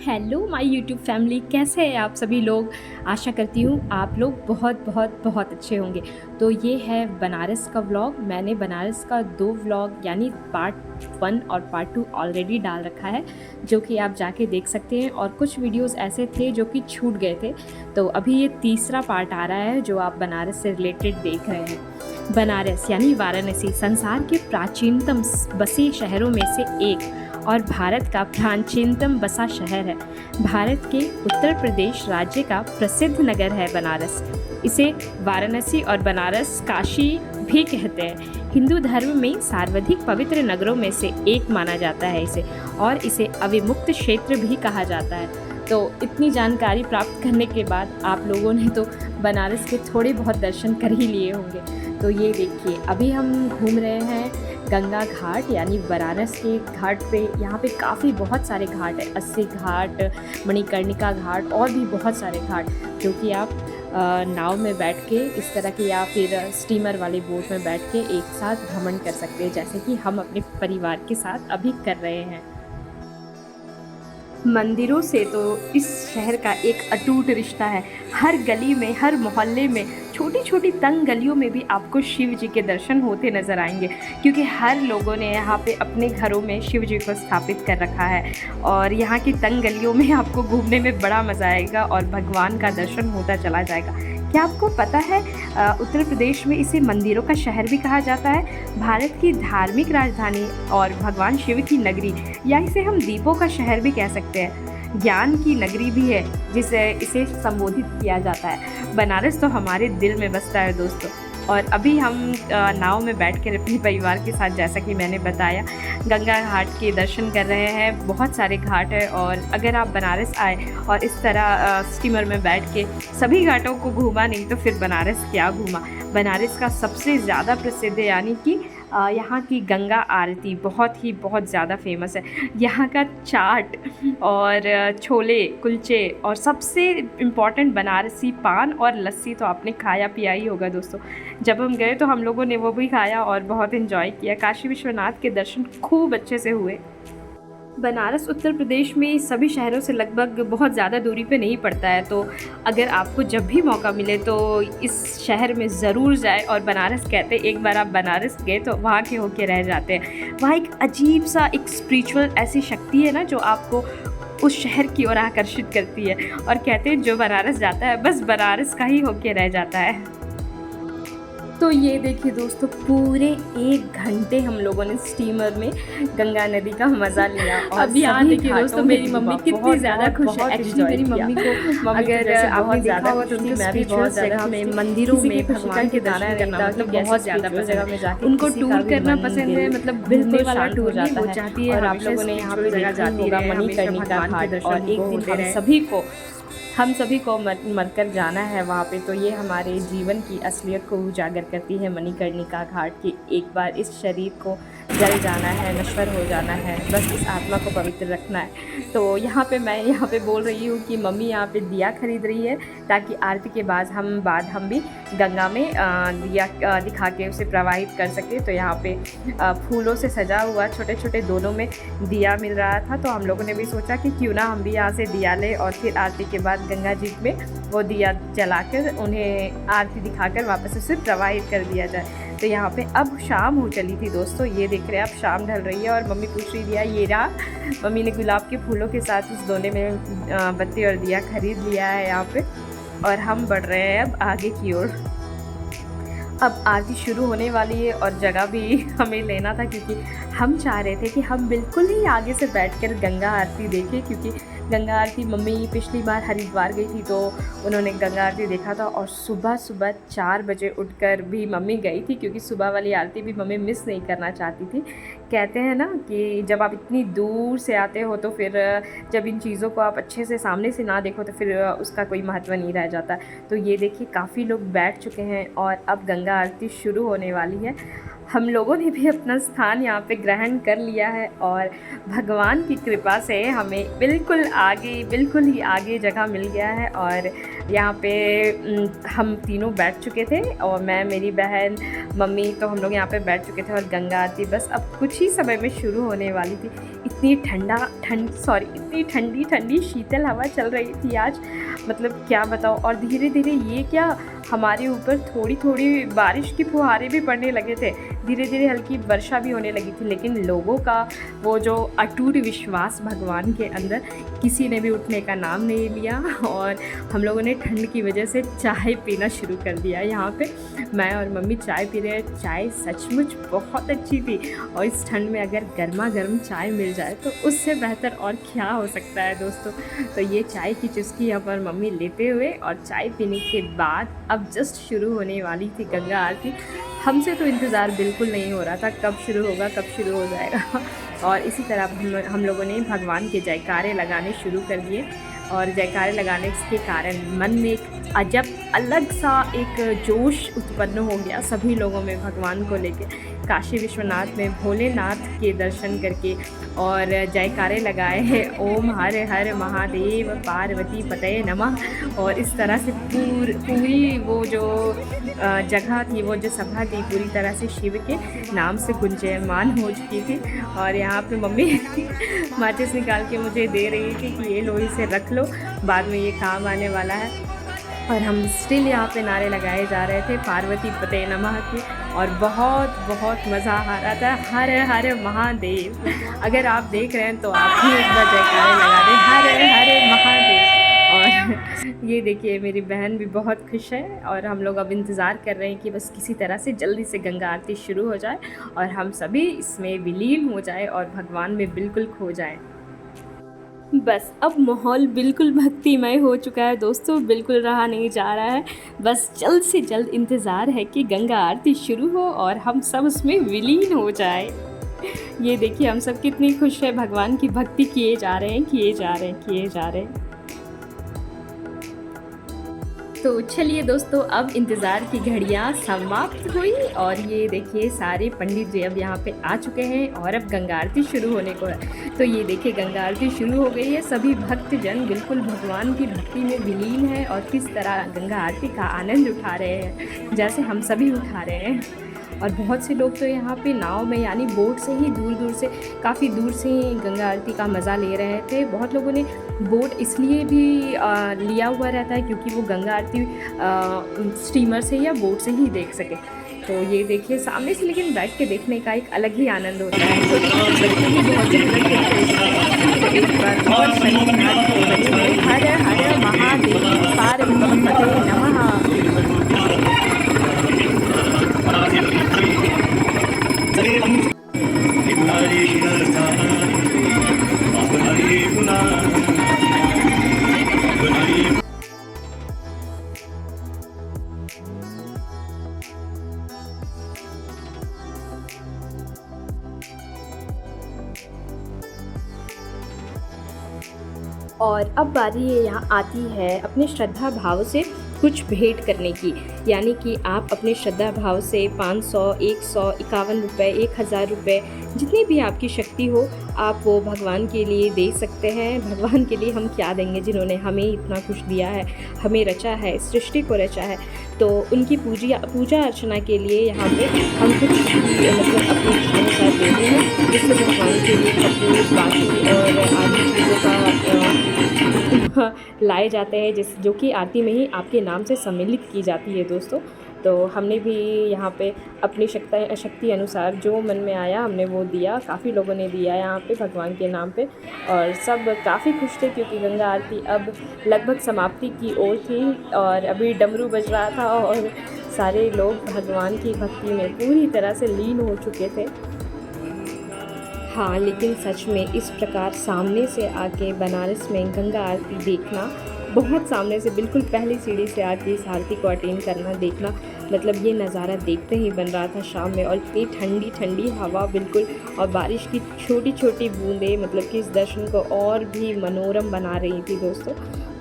Hello my YouTube family, कैसे हैं आप सभी लोग। आशा करती हूँ आप लोग बहुत बहुत बहुत अच्छे होंगे। तो ये है बनारस का व्लॉग। मैंने बनारस का 2 व्लॉग यानी पार्ट 1 और पार्ट 2 ऑलरेडी डाल रखा है, जो कि आप जाके देख सकते हैं। और कुछ वीडियोस ऐसे थे जो कि छूट गए थे, तो अभी ये तीसरा पार्ट आ रहा है जो आप बनारस से रिलेटेड देख रहे हैं। बनारस यानी वाराणसी संसार के प्राचीनतम बसे शहरों में से एक और भारत का प्राचीनतम बसा शहर है। भारत के उत्तर प्रदेश राज्य का प्रसिद्ध नगर है बनारस। इसे वाराणसी और बनारस काशी भी कहते हैं। हिंदू धर्म में सर्वाधिक पवित्र नगरों में से एक माना जाता है इसे, और इसे अविमुक्त क्षेत्र भी कहा जाता है। तो इतनी जानकारी प्राप्त करने के बाद आप लोगों ने तो बनारस के थोड़े बहुत दर्शन कर ही लिए होंगे। तो ये देखिए, अभी हम घूम रहे हैं गंगा घाट यानी बनारस के घाट पे। यहाँ पे काफ़ी बहुत सारे घाट है, अस्सी घाट, मणिकर्णिका घाट और भी बहुत सारे घाट, जो कि आप नाव में बैठ के इस तरह के या फिर स्टीमर वाले बोट में बैठ के एक साथ भ्रमण कर सकते हैं, जैसे कि हम अपने परिवार के साथ अभी कर रहे हैं। मंदिरों से तो इस शहर का एक अटूट रिश्ता है। हर गली में, हर मोहल्ले में, छोटी छोटी तंग गलियों में भी आपको शिव जी के दर्शन होते नज़र आएंगे, क्योंकि हर लोगों ने यहाँ पे अपने घरों में शिव जी को स्थापित कर रखा है। और यहाँ की तंग गलियों में आपको घूमने में बड़ा मज़ा आएगा और भगवान का दर्शन होता चला जाएगा। क्या आपको पता है उत्तर प्रदेश में इसे मंदिरों का शहर भी कहा जाता है। भारत की धार्मिक राजधानी और भगवान शिव की नगरी, या इसे हम दीपों का शहर भी कह सकते हैं। ज्ञान की नगरी भी है जिसे इसे संबोधित किया जाता है। बनारस तो हमारे दिल में बसता है दोस्तों। और अभी हम नाव में बैठकर अपने परिवार के साथ, जैसा कि मैंने बताया, गंगा घाट के दर्शन कर रहे हैं। बहुत सारे घाट है, और अगर आप बनारस आए और इस तरह स्टीमर में बैठ के सभी घाटों को घूमा नहीं तो फिर बनारस क्या घूमा। बनारस का सबसे ज़्यादा प्रसिद्ध यानी कि यहाँ की गंगा आरती बहुत ज़्यादा फेमस है। यहाँ का चाट और छोले कुलचे और सबसे इम्पॉर्टेंट बनारसी पान और लस्सी तो आपने खाया पिया ही होगा दोस्तों। जब हम गए तो हम लोगों ने वो भी खाया और बहुत इन्जॉय किया। काशी विश्वनाथ के दर्शन खूब अच्छे से हुए। बनारस उत्तर प्रदेश में सभी शहरों से लगभग बहुत ज़्यादा दूरी पे नहीं पड़ता है, तो अगर आपको जब भी मौका मिले तो इस शहर में ज़रूर जाए। और बनारस कहते, एक बार आप बनारस गए तो वहाँ के होके रह जाते हैं। वहाँ एक अजीब सा एक स्पिरिचुअल ऐसी शक्ति है ना, जो आपको उस शहर की ओर आकर्षित करती है। और कहते हैं जो बनारस जाता है बस बनारस का ही होके रह जाता है। तो ये देखिए दोस्तों, पूरे 1 घंटे हम लोगों ने स्टीमर में गंगा नदी का मज़ा लिया। और अभी यहाँ देखिए दोस्तों, मेरी मम्मी कितनी ज़्यादा खुश है। एक्चुअली मेरी मम्मी को अगर आपने देखा होगा तो मैं भी बहुत ज़्यादा में मंदिरों में भगवान के दर्शन करना मतलब बहुत ज़्यादा जगह में जाके उनको टूर करना पसंद है, मतलब बिल्कुल वाला टूर जाता हो जाती है। और आप लोगों ने यहाँ पे जगह जाती होगा मणिकर्णिका घाट, और एक दिन हम सभी को मरकर जाना है वहाँ पे। तो ये हमारे जीवन की असलियत को उजागर करती है मणिकर्णिका घाट की। एक बार इस शरीर को जल जाना है, नश्वर हो जाना है, बस इस आत्मा को पवित्र रखना है। तो मैं यहाँ पे बोल रही हूँ कि मम्मी यहाँ पे दिया खरीद रही है, ताकि आरती के बाद हम भी गंगा में दिया दिखा के उसे प्रवाहित कर सके। तो यहाँ पे फूलों से सजा हुआ छोटे छोटे दोनों में दिया मिल रहा था, तो हम लोगों ने भी सोचा कि क्यों ना हम भी यहाँ से दिया लें और फिर आरती के बाद गंगा जी में वो दिया जलाकर उन्हें आरती दिखाकर वापस उसे प्रवाहित कर दिया जाए। तो यहाँ पे अब शाम हो चली थी दोस्तों, ये देख रहे हैं अब शाम ढल रही है। और मम्मी पूछ रही दिया ये रहा। मम्मी ने गुलाब के फूलों के साथ उस दोने में बत्ती और दिया खरीद लिया है यहाँ पे। और हम बढ़ रहे हैं अब आगे की ओर। अब आरती शुरू होने वाली है और जगह भी हमें लेना था, क्योंकि हम चाह रहे थे कि हम बिल्कुल ही आगे से बैठकर गंगा आरती देखें। क्योंकि गंगा आरती मम्मी पिछली बार हरिद्वार गई थी तो उन्होंने गंगा आरती देखा था। और सुबह 4 बजे उठकर भी मम्मी गई थी, क्योंकि सुबह वाली आरती भी मम्मी मिस नहीं करना चाहती थी। कहते हैं ना कि जब आप इतनी दूर से आते हो तो फिर जब इन चीज़ों को आप अच्छे से सामने से ना देखो तो फिर उसका कोई महत्व नहीं रह जाता। तो ये देखिए, काफ़ी लोग बैठ चुके हैं और अब गंगा आरती शुरू होने वाली है। हम लोगों ने भी अपना स्थान यहाँ पे ग्रहण कर लिया है और भगवान की कृपा से हमें बिल्कुल ही आगे जगह मिल गया है। और यहाँ पे हम तीनों बैठ चुके थे और मैं, मेरी बहन, मम्मी, तो हम लोग यहाँ पे बैठ चुके थे और गंगा आरती बस अब कुछ ही समय में शुरू होने वाली थी। इतनी ठंडी शीतल हवा चल रही थी आज, मतलब क्या बताओ। और धीरे धीरे ये क्या, हमारे ऊपर थोड़ी थोड़ी बारिश की फुहारे भी पड़ने लगे थे, धीरे धीरे हल्की वर्षा भी होने लगी थी। लेकिन लोगों का वो जो अटूट विश्वास भगवान के अंदर, किसी ने भी उठने का नाम नहीं लिया और हम लोगों ने ठंड की वजह से चाय पीना शुरू कर दिया। यहाँ पे मैं और मम्मी चाय पी रहे हैं। चाय सचमुच बहुत अच्छी थी और इस ठंड में अगर गर्मा गर्म चाय मिल जाए तो उससे बेहतर और क्या हो सकता है दोस्तों। तो ये चाय की चुस्की यहाँ पर मम्मी लेते हुए और चाय पीने के बाद अब जस्ट शुरू होने वाली थी गंगा आरती। हमसे तो इंतज़ार बिल्कुल नहीं हो रहा था कब शुरू होगा, कब शुरू हो जाएगा। और इसी तरह हम लोगों ने भगवान के जयकारे लगाने शुरू कर दिए और जयकारे लगाने के कारण मन में एक अजब अलग सा एक जोश उत्पन्न हो गया सभी लोगों में भगवान को लेके। काशी विश्वनाथ में भोलेनाथ के दर्शन करके और जयकारे लगाए हैं, ओम हर हर महादेव पार्वती पतये नमः। और इस तरह से पूरी वो जो जगह थी, वो जो सभा थी, पूरी तरह से शिव के नाम से गुंजयमान हो चुकी थी। और यहाँ पे मम्मी माचिस निकाल के मुझे दे रही थी कि ये लो, इसे रख लो, बाद में ये काम आने वाला है। और हम स्टिल यहाँ पे नारे लगाए जा रहे थे पार्वती पते नमः की और बहुत मज़ा आ रहा था। हर हर महादेव, अगर आप देख रहे हैं तो आप भी एक बार जयकारे लगा दें, हर हर महादेव। और ये देखिए मेरी बहन भी बहुत खुश है और हम लोग अब इंतज़ार कर रहे हैं कि बस किसी तरह से जल्दी से गंगा आरती शुरू हो जाए और हम सभी इसमें विलीन हो जाए और भगवान में बिल्कुल खो जाए। बस अब माहौल बिल्कुल भक्तिमय हो चुका है दोस्तों, बिल्कुल रहा नहीं जा रहा है। बस जल्द से जल्द इंतज़ार है कि गंगा आरती शुरू हो और हम सब उसमें विलीन हो जाए। ये देखिए हम सब कितनी खुश है, भगवान की भक्ति किए जा रहे हैं। तो चलिए दोस्तों, अब इंतज़ार की घड़ियाँ समाप्त हुई और ये देखिए सारे पंडित जी अब यहाँ पे आ चुके हैं और अब गंगा आरती शुरू होने को है। तो ये देखिए गंगा आरती शुरू हो गई है, सभी भक्तजन बिल्कुल भगवान की भक्ति में विलीन है और किस तरह गंगा आरती का आनंद उठा रहे हैं, जैसे हम सभी उठा रहे हैं। और बहुत से लोग तो यहाँ पे नाव में यानी बोट से ही काफ़ी दूर से ही गंगा आरती का मज़ा ले रहे थे। बहुत लोगों ने बोट इसलिए भी लिया हुआ रहता है क्योंकि वो गंगा आरती स्टीमर से या बोट से ही देख सके। तो ये देखिए सामने से लेकिन बैठ के देखने का एक अलग ही आनंद होता है। तो बच्चे भी बहुत से एक बार और हर हर महादेव पार्वती पते नमः। और अब बारी ये यहाँ आती है अपने श्रद्धा भाव से कुछ भेंट करने की, यानी कि आप अपने श्रद्धा भाव से 500, 100, 51 रुपये, 1000 रुपये, जितनी भी आपकी शक्ति हो आप वो भगवान के लिए दे सकते हैं। भगवान के लिए हम क्या देंगे जिन्होंने हमें इतना कुछ दिया है, हमें रचा है, सृष्टि को रचा है। तो उनकी पूजा अर्चना के लिए यहाँ पे हम कुछ मतलब अपनी अनुसार देते हैं, जिससे भगवान के लिए कपूर, बाकी और आदि चीज़ों का लाए जाते हैं, जो कि आरती में ही आपके नाम से सम्मिलित की जाती है दोस्तों। तो हमने भी यहाँ पे अपनी शक्ति अनुसार जो मन में आया हमने वो दिया। काफ़ी लोगों ने दिया यहाँ पे भगवान के नाम पे और सब काफ़ी खुश थे क्योंकि गंगा आरती अब लगभग समाप्ति की ओर थी और अभी डमरू बज रहा था और सारे लोग भगवान की भक्ति में पूरी तरह से लीन हो चुके थे। हाँ, लेकिन सच में इस प्रकार सामने से आके बनारस में गंगा आरती देखना बहुत सामने से बिल्कुल पहली सीढ़ी से आके इस आरती को अटेंड करना, देखना, मतलब ये नज़ारा देखते ही बन रहा था शाम में। और इतनी ठंडी ठंडी हवा बिल्कुल, और बारिश की छोटी छोटी बूंदें, मतलब कि इस दर्शन को और भी मनोरम बना रही थी दोस्तों।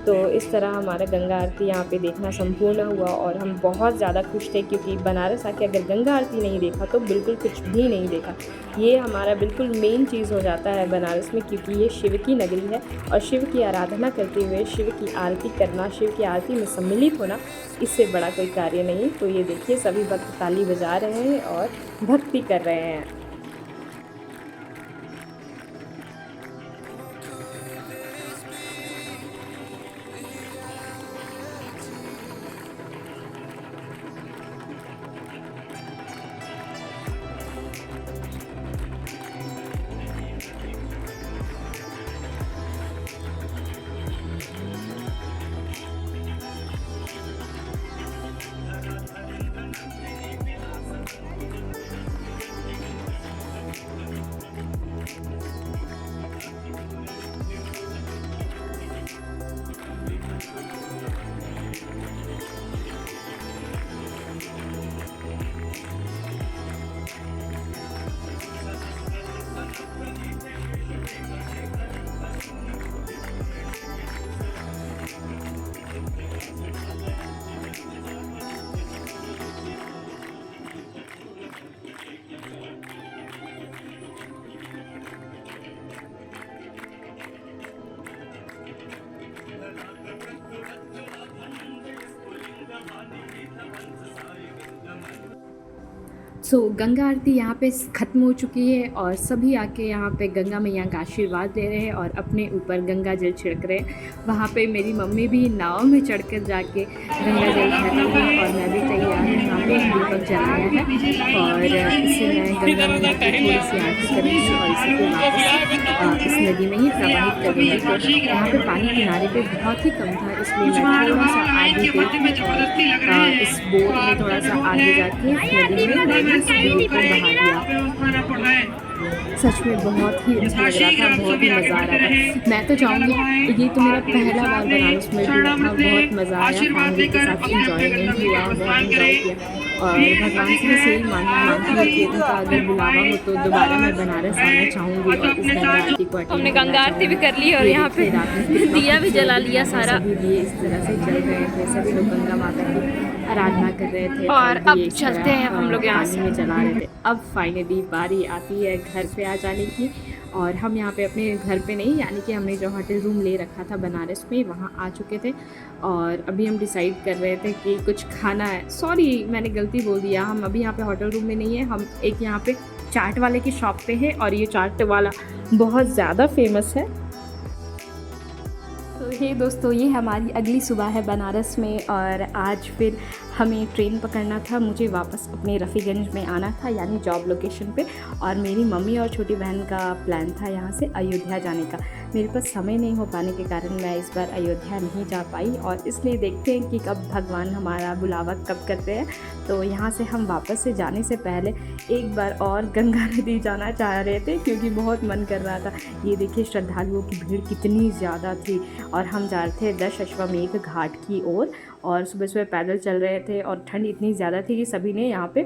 तो इस तरह हमारा गंगा आरती यहाँ पे देखना संपूर्ण हुआ, और हम बहुत ज़्यादा खुश थे, क्योंकि बनारस आके अगर गंगा आरती नहीं देखा तो बिल्कुल कुछ भी नहीं देखा। ये हमारा बिल्कुल मेन चीज़ हो जाता है बनारस में, क्योंकि ये शिव की नगरी है, और शिव की आराधना करते हुए शिव की आरती करना, शिव की आरती में सम्मिलित होना, इससे बड़ा कोई कार्य नहीं। तो ये देखिए सभी भक्त ताली बजा रहे हैं और भक्ति कर रहे हैं। गंगा आरती यहाँ पे ख़त्म हो चुकी है, और सभी आके यहाँ पे गंगा मैया का आशीर्वाद ले रहे हैं और अपने ऊपर गंगा जल छिड़क रहे हैं। वहाँ पे मेरी मम्मी भी नाव में चढ़कर जाके गंगा जल छिड़क रही है, और मैं भी तैयार हूँ। यहाँ पे दीपक जलाया है, और इससे मैं गंगा मैया की थोड़ी सी आरती करूँगी, और इसी को वापस इस नदी में ही प्रवाहित करूँगी। तो यहाँ पे पानी किनारे पे बहुत ही कम था, इसलिए मैं थोड़ा सा आगे गई, और इस बोट में थोड़ा सा आगे जाके नदी में सच में बहुत ही अच्छा लग रहा था, बहुत ही मज़ा आ रहा था। मैं तो चाहूँगी, ये तो मेरा पहला बार बनारस में घूमा था, बहुत मज़ा आया, फैमिली के साथ इंजॉयमेंट हुआ, बहुत इंजॉय किया, और भगवान से बस यही मांगती हूँ कि उनका अगर बुलावा हो तो दोबारा मैं बनारस आना चाहूँगी, और इस गंगा आरती को हमने गंगा आरती भी कर ली, और यहाँ पे दिया भी जला लिया सारा। सभी दिए इस तरह से जल रहे थे, सभी लोग गंगा माता की आराधना कर रहे थे, और अब चलते हैं हम लोग यहाँ से। में चला रहे थे। अब फाइनली बारी आती है घर पे आ जाने की, और हम यहाँ पे अपने घर पे नहीं, यानी कि हमने जो होटल रूम ले रखा था बनारस में, वहाँ आ चुके थे, और अभी हम डिसाइड कर रहे थे कि कुछ खाना है। सॉरी, मैंने गलती बोल दिया, हम अभी यहाँ पे होटल रूम में नहीं है, हम एक यहाँ पे चाट वाले की शॉप पे है, और ये चाट वाला बहुत ज़्यादा फेमस है। तो ये दोस्तों, ये हमारी अगली सुबह है बनारस में, और आज फिर हमें ट्रेन पकड़ना था, मुझे वापस अपने रफ़ीगंज में आना था, यानी जॉब लोकेशन पे, और मेरी मम्मी और छोटी बहन का प्लान था यहाँ से अयोध्या जाने का। मेरे पास समय नहीं हो पाने के कारण मैं इस बार अयोध्या नहीं जा पाई, और इसलिए देखते हैं कि कब भगवान हमारा बुलावा कब करते हैं। तो यहाँ से हम वापस से जाने से पहले एक बार और गंगा नदी जाना चाह रहे थे, क्योंकि बहुत मन कर रहा था। ये देखिए श्रद्धालुओं की भीड़ कितनी ज़्यादा थी, और हम जा रहे थे दशाश्वमेध घाट की ओर, और सुबह सुबह पैदल चल रहे थे, और ठंड इतनी ज़्यादा थी कि सभी ने यहाँ पे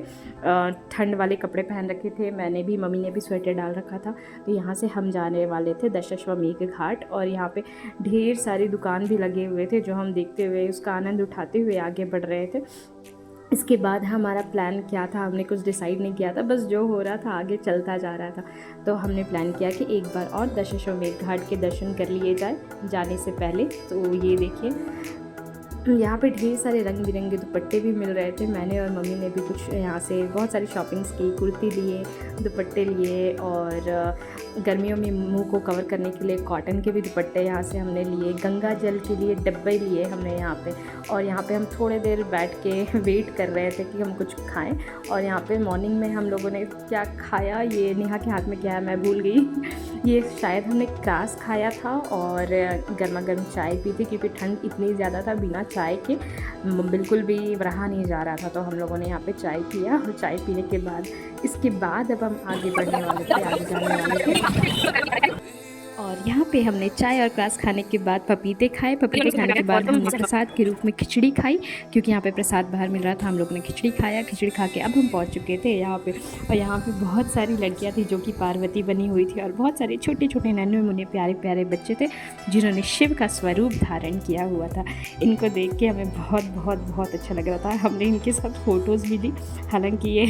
ठंड वाले कपड़े पहन रखे थे, मैंने भी, मम्मी ने भी स्वेटर डाल रखा था। तो यहाँ से हम जाने वाले थे दशाश्वमेध घाट, और यहाँ पे ढेर सारी दुकान भी लगे हुए थे, जो हम देखते हुए उसका आनंद उठाते हुए आगे बढ़ रहे थे। इसके बाद हमारा प्लान क्या था, हमने कुछ डिसाइड नहीं किया था, बस जो हो रहा था आगे चलता जा रहा था। तो हमने प्लान किया कि एक बार और दशाश्वमेध घाट के दर्शन कर लिए जाए जाने से पहले। तो ये देखिए यहाँ पे ढेर सारे रंग बिरंगे दुपट्टे भी मिल रहे थे, मैंने और मम्मी ने भी कुछ यहाँ से बहुत सारी शॉपिंग्स की, कुर्ती लिए, दुपट्टे लिए, और गर्मियों में मुंह को कवर करने के लिए कॉटन के भी दुपट्टे यहाँ से हमने लिए, गंगा जल के लिए डब्बे लिए हमने यहाँ पे, और यहाँ पे हम थोड़े देर बैठ के वेट कर रहे थे कि हम कुछ खाएं। और यहाँ पे मॉर्निंग में हम लोगों ने क्या खाया, ये नेहा के हाथ में क्या है मैं भूल गई ये शायद हमने क्रास खाया था, और गर्मा गर्म चाय पी थी, क्योंकि ठंड इतनी ज़्यादा था, बिना चाय के बिल्कुल भी रहा नहीं जा रहा था। तो हम लोगों ने यहाँ पे चाय पिया, और चाय पीने के बाद इसके बाद अब हम आगे बढ़ने वाले थे, आगे जाने वाले थे। और यहाँ पे हमने चाय और क्लास खाने के बाद पपीते खाए। पपीते खाने के बाद हमने प्रसाद के रूप में खिचड़ी खाई, क्योंकि यहाँ पे प्रसाद बाहर मिल रहा था। हम लोग ने खिचड़ी खाया। खिचड़ी खा के अब हम पहुँच चुके थे यहाँ पे। और यहाँ पे बहुत सारी लड़कियाँ थी जो कि पार्वती बनी हुई थी, और बहुत सारे छोटे छोटे नन्हे मुन्ने प्यारे प्यारे बच्चे थे जिन्होंने शिव का स्वरूप धारण किया हुआ था। इनको देख के हमें बहुत बहुत बहुत अच्छा लग रहा था। हमने इनके साथ फ़ोटोज़ भी ली, हालांकि ये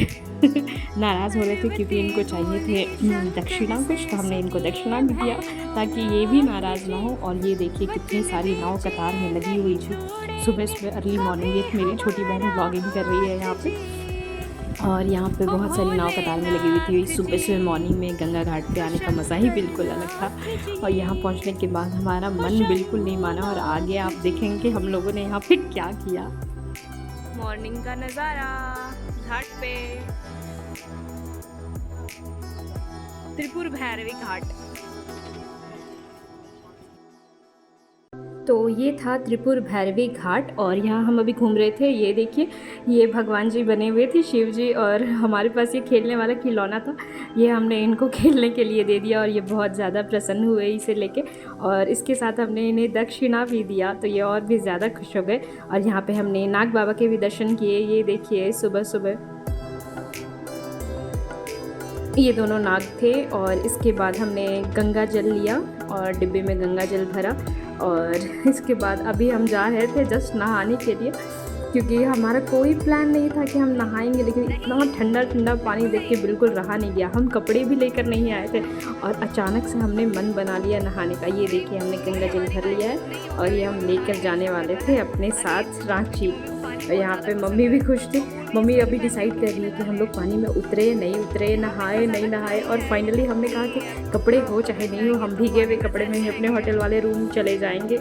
नाराज़ हो रहे थे क्योंकि इनको चाहिए थे दक्षिणा कुछ, तो हमने इनको दक्षिणा भी दिया ताकि ये भी नाराज़ ना हो। और ये देखिए कितनी सारी नाव कतार में लगी हुई थी। सुबह सुबह अर्ली मॉर्निंग एक मेरी छोटी बहन ब्लॉगिंग कर रही है यहाँ पे, और यहाँ पे बहुत सारी नाव कतार में लगी हुई थी। सुबह सुबह मॉर्निंग में गंगा घाट पे आने का मज़ा ही बिल्कुल अलग था। और यहाँ पहुँचने के बाद हमारा मन बिल्कुल नहीं माना, और आगे आप देखेंगे हम लोगों ने यहाँ पे क्या किया। मॉर्निंग का नज़ारा घाट पे, त्रिपुर भैरवी घाट। तो ये था त्रिपुर भैरवी घाट, और यहाँ हम अभी घूम रहे थे। ये देखिए, ये भगवान जी बने हुए थे, शिव जी, और हमारे पास ये खेलने वाला खिलौना था। ये हमने इनको खेलने के लिए दे दिया, और ये बहुत ज़्यादा प्रसन्न हुए इसे लेके, और इसके साथ हमने इन्हें दक्षिणा भी दिया, तो ये और भी ज़्यादा खुश हो गए। और यहाँ पे हमने नाग बाबा के भी दर्शन किए। ये देखिए सुबह सुबह ये दोनों नाग थे। और इसके बाद हमने गंगा जल लिया और डिब्बे में गंगा जल भरा, और इसके बाद अभी हम जा रहे थे जस्ट नहाने के लिए, क्योंकि हमारा कोई प्लान नहीं था कि हम नहाएंगे, लेकिन इतना ठंडा ठंडा पानी देख के बिल्कुल रहा नहीं गया। हम कपड़े भी लेकर नहीं आए थे, और अचानक से हमने मन बना लिया नहाने का। ये देखिए हमने गंगा जल भर लिया है, और ये हम लेकर जाने वाले थे अपने साथ रांची। और यहाँ पे मम्मी भी खुश थी। मम्मी अभी डिसाइड कर रही है कि हम लोग पानी में उतरे नहीं उतरे, नहाए नहीं नहाए। और फाइनली हमने कहा कि कपड़े हो चाहे नहीं हो, हम भीगे हुए कपड़े में ही अपने होटल वाले रूम चले जाएंगे।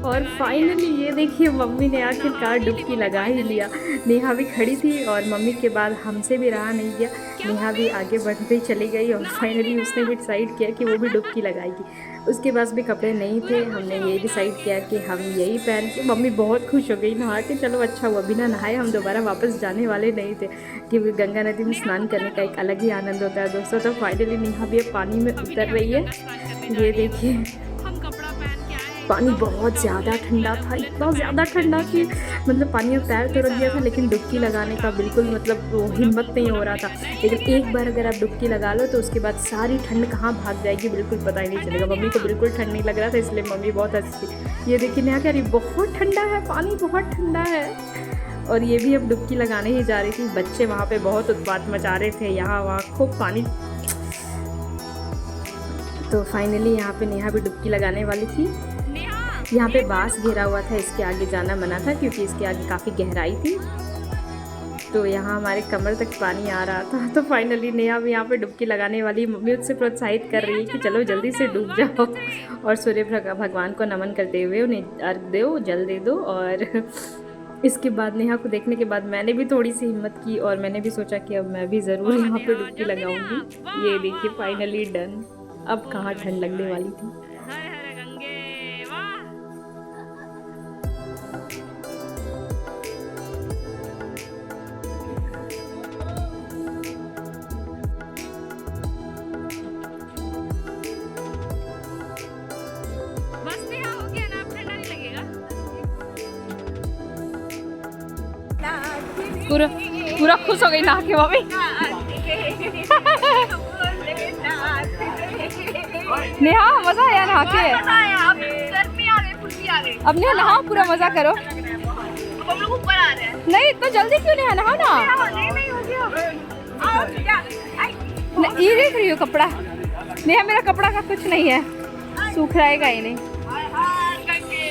और फाइनली ये देखिए मम्मी ने आखिरकार डुबकी लगा ही लिया। नेहा भी खड़ी थी, और मम्मी के बाद हमसे भी रहा नहीं गया। नेहा भी आगे बढ़ते चली गई, और फाइनली उसने भी डिसाइड किया कि वो भी डुबकी लगाएगी। उसके पास भी कपड़े नहीं थे, हमने ये डिसाइड किया कि हम यही पहन के। मम्मी बहुत खुश हो गई नहा के, चलो अच्छा हुआ बिना नहाए हम दोबारा वापस जाने वाले नहीं थे, क्योंकि गंगा नदी में स्नान करने का एक अलग ही आनंद होता है दोस्तों। तो फाइनली नेहा भी अब पानी में उतर रही है। ये देखिए पानी बहुत ज़्यादा ठंडा था, इतना ज़्यादा ठंडा कि मतलब पानी में पैर तो रख दिया था, लेकिन डुबकी लगाने का बिल्कुल मतलब वो हिम्मत नहीं हो रहा था। लेकिन एक बार अगर आप डुबकी लगा लो तो उसके बाद सारी ठंड कहाँ भाग जाएगी बिल्कुल पता ही नहीं चलेगा। मम्मी को बिल्कुल ठंड नहीं लग रहा था, इसलिए मम्मी बहुत हंसी। ये देखिए नेहा कह रही बहुत ठंडा है, पानी बहुत ठंडा है। और ये भी अब डुबकी लगाने ही जा रही थी। बच्चे वहाँ पर बहुत उत्पात मचा रहे थे, यहाँ वहाँ खूब पानी। तो फाइनली यहाँ पे नेहा भी डुबकी लगाने वाली थी। यहाँ पे बांस घेरा हुआ था, इसके आगे जाना मना था क्योंकि इसके आगे काफ़ी गहराई थी। तो यहाँ हमारे कमर तक पानी आ रहा था। तो फाइनली नेहा भी यहाँ पे डुबकी लगाने वाली। मम्मी उससे प्रोत्साहित कर रही है कि चलो जल्दी से डूब जाओ, और सूर्य भगवान को नमन करते हुए उन्हें अर्घ दो, जल दे दो। और इसके बाद नेहा को देखने के बाद मैंने भी थोड़ी सी हिम्मत की, और मैंने भी सोचा कि अब मैं भी ज़रूर यहाँ पे डुबकी लगाऊंगी। ये देखिए फाइनली डन। अब कहाँ ठंड लगने वाली थी। पूरा पूरा खुश हो गई नहा के मम्मी। नेहा मजा आया नहा के। अब नेहा नहा, पूरा मजा करो। हम लोग ऊपर आ रहे हैं। नहीं इतना जल्दी क्यों नेहा, नहा ना। ये देख रही हो कपड़ा नेहा, मेरा कपड़ा का कुछ नहीं है, सूख रहेगा ही नहीं।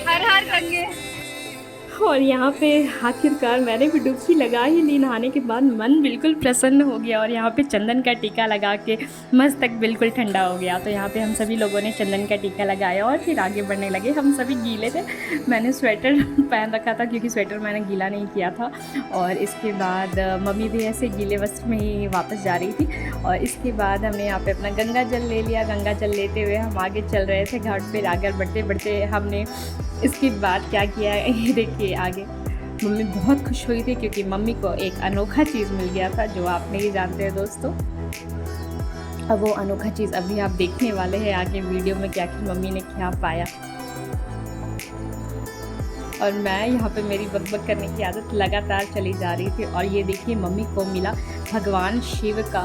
हर हर गंगे। और यहाँ पे आखिरकार मैंने भी डुबकी लगा ही ली। नहाने के बाद मन बिल्कुल प्रसन्न हो गया, और यहाँ पे चंदन का टीका लगा के मस्तक बिल्कुल ठंडा हो गया। तो यहाँ पे हम सभी लोगों ने चंदन का टीका लगाया और फिर आगे बढ़ने लगे। हम सभी गीले थे, मैंने स्वेटर पहन रखा था क्योंकि स्वेटर मैंने गीला नहीं किया था। और इसके बाद मम्मी भी ऐसे गीले वस्त्र में ही वापस जा रही थी। और इसके बाद हमने यहाँ पे अपना गंगा जल ले लिया। गंगा जल लेते हुए हम आगे चल रहे थे घाट पर। आगे बढ़ते बढ़ते हमने इसके बाद क्या किया ये देखिए आगे। मम्मी बहुत खुश हुई थी क्योंकि मम्मी को एक अनोखा चीज़ मिल गया था, जो आप नहीं जानते हैं दोस्तों। अब वो अनोखा चीज़ अभी आप देखने वाले हैं आगे वीडियो में कि आखिर मम्मी ने क्या पाया। और मैं यहाँ पे मेरी बकबक करने की आदत लगातार चली जा रही थी। और ये देखिए मम्मी को मिला भगवान शिव का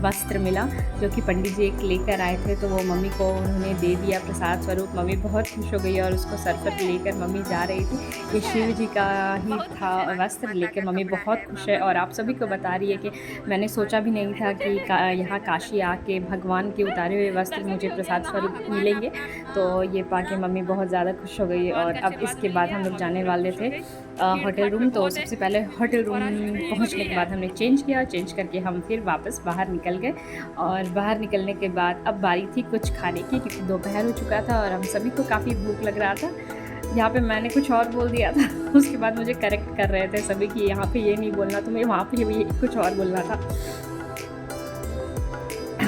वस्त्र मिला, जो कि पंडित जी एक लेकर आए थे, तो वो मम्मी को उन्होंने दे दिया प्रसाद स्वरूप। मम्मी बहुत खुश हो गई और उसको सर पर लेकर मम्मी जा रही थी। ये शिव जी का ही था वस्त्र लेकर मम्मी बहुत खुश है। और आप सभी को बता रही है कि मैंने सोचा भी नहीं था कि यहाँ काशी आके भगवान के उतारे हुए वस्त्र मुझे प्रसाद स्वरूप मिलेंगे। तो ये पा के मम्मी बहुत ज़्यादा खुश हो गई। और अब इसके बाद हम लोग जाने वाले थे होटल रूम। तो सबसे पहले होटल रूम पहुंचने के बाद हमने चेंज किया, चेंज करके हम फिर वापस बाहर निकल गए। और बाहर निकलने के बाद अब बारी थी कुछ खाने की, क्योंकि दोपहर हो चुका था और हम सभी को काफ़ी भूख लग रहा था। यहाँ पे मैंने कुछ और बोल दिया था, उसके बाद मुझे करेक्ट कर रहे थे सभी कि यहाँ पे ये नहीं बोलना, तुम्हें वहाँ पे ये कुछ और बोलना था।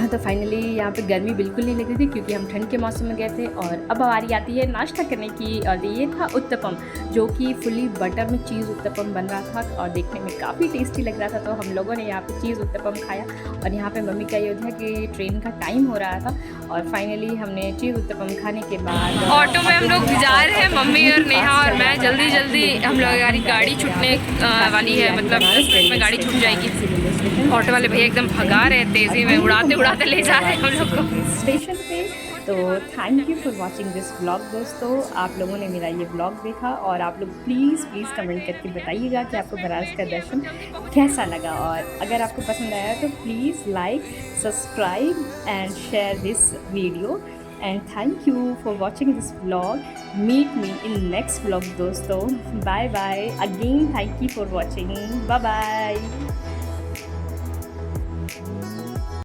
तो फाइनली यहाँ पे गर्मी बिल्कुल नहीं लग रही थी, क्योंकि हम ठंड के मौसम में गए थे। और अब बारी आती है नाश्ता करने की। और ये था उत्तपम, जो कि फुली बटर में चीज़ उत्तपम बन रहा था और देखने में काफ़ी टेस्टी लग रहा था। तो हम लोगों ने यहाँ पे चीज़ उत्तपम खाया। और यहाँ पे मम्मी का ये था कि ट्रेन का टाइम हो रहा था। और फाइनली हमने चीज़ उत्तपम खाने के बाद ऑटो में हम लोग जा रहे हैं, मम्मी और नेहा और मैं। जल्दी जल्दी हम लोग गाड़ी छूटने वाली है, मतलब 10 मिनट में गाड़ी छूट जाएगी। ऑटो वाले भैया एकदम भगा रहे हैं तेज़ी में, उड़ाते उड़ाते ले जा रहे हैं हम लोग को स्टेशन पे। तो thank you for watching this vlog दोस्तों। आप लोगों ने मेरा ये व्लॉग देखा और आप लोग प्लीज़ कमेंट करके बताइएगा कि आपको बनारस का दर्शन कैसा लगा। और अगर आपको पसंद आया तो please like, subscribe and share this video. And thank you for watching this vlog. Meet me in next vlog दोस्तों। Bye bye again, thank you for watching, bye bye.